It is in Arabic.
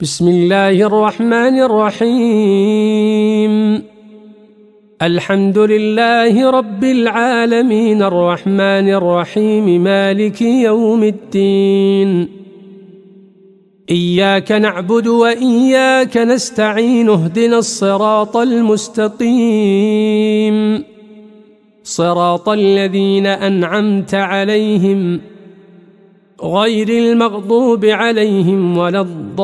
بسم الله الرحمن الرحيم. الحمد لله رب العالمين الرحمن الرحيم مالك يوم الدين. إياك نعبد وإياك نستعين اهدنا الصراط المستقيم صراط الذين أنعمت عليهم غير المغضوب عليهم ولا الضالين.